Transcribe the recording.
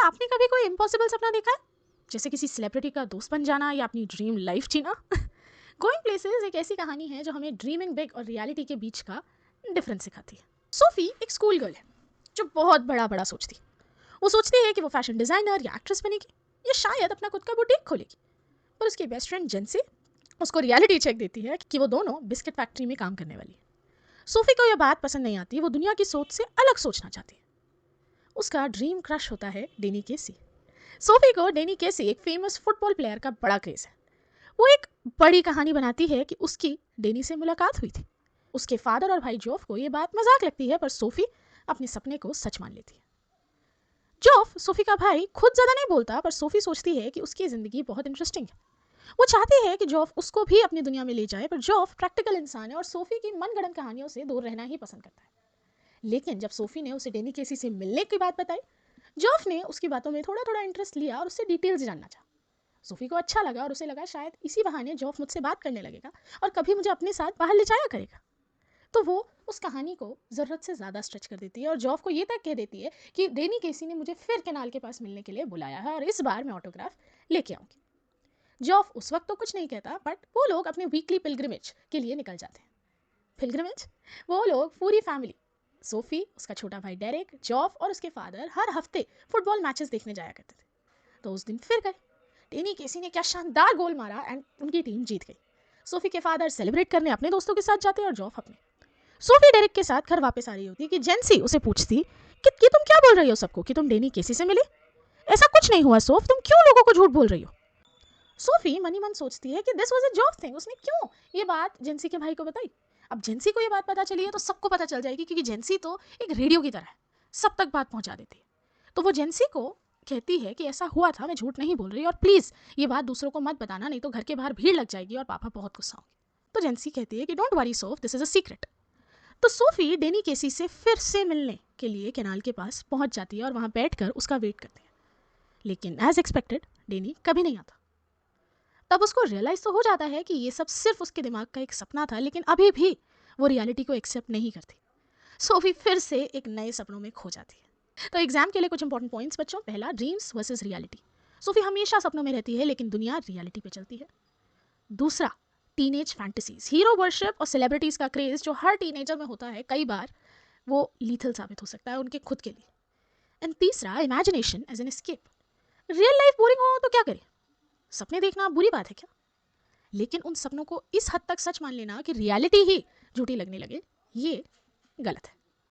क्या आपने कभी कोई इम्पॉसिबल सपना देखा है, जैसे किसी सेलिब्रिटी का दोस्त बन जाना या अपनी ड्रीम लाइफ जीना? गोइंग प्लेसेस एक ऐसी कहानी है जो हमें ड्रीमिंग बिग और रियलिटी के बीच का डिफरेंस सिखाती है। सोफी एक स्कूल गर्ल है जो बहुत बड़ा बड़ा सोचती है। वो सोचती है कि वो फैशन डिजाइनर या एक्ट्रेस बनेगी या शायद अपना खुद का बुटीक खोलेगी। पर उसकी बेस्ट फ्रेंड जेंसी उसको रियलिटी चेक देती है कि वो दोनों बिस्किट फैक्ट्री में काम करने वाली है। सोफी को यह बात पसंद नहीं आती, वो दुनिया की सोच से अलग सोचना चाहती है। उसका ड्रीम क्रश होता है डेनी केसी। सोफी को डेनी केसी एक फेमस फुटबॉल प्लेयर का बड़ा क्रेज है। वो एक बड़ी कहानी बनाती है कि उसकी डेनी से मुलाकात हुई थी। उसके फादर और भाई जोफ को ये बात मजाक लगती है, पर सोफी अपने सपने को सच मान लेती है। जोफ, सोफी का भाई, खुद ज्यादा नहीं बोलता, पर सोफी सोचती है कि उसकी जिंदगी बहुत इंटरेस्टिंग है। वो चाहती है कि जोफ उसको भी अपनी दुनिया में ले जाए, पर जोफ प्रैक्टिकल इंसान है और सोफी की मनगढ़ंत कहानियों से दूर रहना ही पसंद करता है। लेकिन जब सोफी ने उसे डेनी केसी से मिलने की बात बताई, जोफ ने उसकी बातों में थोड़ा थोड़ा इंटरेस्ट लिया और उससे डिटेल्स जानना चाहा। सोफी को अच्छा लगा और उसे लगा शायद इसी बहाने जोफ मुझसे बात करने लगेगा और कभी मुझे अपने साथ बाहर ले जाया करेगा। तो वो उस कहानी को ज़रूरत से ज़्यादा स्ट्रेच कर देती है और जोफ को ये तक कह देती है कि डेनी केसी ने मुझे फिर कैनाल के पास मिलने के लिए बुलाया है और इस बार मैं ऑटोग्राफ लेके आऊँगी। जोफ उस वक्त तो कुछ नहीं कहता, बट वो लोग अपने वीकली पिलग्रिमेज के लिए निकल जाते हैं। पिलग्रिमेज? वो लोग पूरी फैमिली, सोफी, उसका छोटा भाई डेरिक, जॉफ और उसके फादर हर हफ्ते फुटबॉल मैचेस देखने जाया करते थे। तो उस दिन फिर गए। डेनी केसी ने क्या शानदार गोल मारा एंड उनकी टीम जीत गई। सोफी के फादर सेलिब्रेट करने अपने दोस्तों के साथ जाते और जॉफ अपने। सोफी डेरिक के साथ घर वापस आ रही होती कि जेंसी उसे पूछती कि तुम क्या बोल रही हो सबको कि तुम डेनी केसी से मिले? ऐसा कुछ नहीं हुआ सोफ, तुम क्यों लोगों को झूठ बोल रही हो? सोफी मनी मन सोचती है कि this was a job thing. उसने क्यों ये बात जेंसी के भाई को बताई? अब जेंसी को ये बात पता चली है तो सबको पता चल जाएगी, क्योंकि जेंसी तो एक रेडियो की तरह है, सब तक बात पहुंचा देती है। तो वो जेंसी को कहती है कि ऐसा हुआ था, मैं झूठ नहीं बोल रही और प्लीज़ ये बात दूसरों को मत बताना, नहीं तो घर के बाहर भीड़ लग जाएगी और पापा बहुत गुस्सा होंगे। तो जेंसी कहती है कि don't worry Soph, this is a secret. तो सोफी डेनी केसी से फिर से मिलने के लिए कैनाल के पास पहुंच जाती है और वहां बैठकर उसका वेट करती है। लेकिन एज एक्सपेक्टेड डेनी कभी नहीं आता। तब उसको रियलाइज तो हो जाता है कि ये सब सिर्फ उसके दिमाग का एक सपना था, लेकिन अभी भी वो रियलिटी को एक्सेप्ट नहीं करती। सोफी फिर से एक नए सपनों में खो जाती है। तो एग्जाम के लिए कुछ इंपॉर्टेंट पॉइंट्स बच्चों। पहला, ड्रीम्स वर्सेस रियलिटी। सोफी हमेशा सपनों में रहती है लेकिन दुनिया रियलिटी पे चलती है। दूसरा, टीनेज फैंटेसीज, हीरो वर्शिप और सेलिब्रिटीज का क्रेज जो हर टीनेजर में होता है, कई बार वो लीथल साबित हो सकता है उनके खुद के लिए। एंड तीसरा, imagination as an escape. Real life boring हो तो क्या करें? सपने देखना बुरी बात है क्या? लेकिन उन सपनों को इस हद तक सच मान लेना कि रियलिटी ही झूठी लगने लगे, ये गलत है।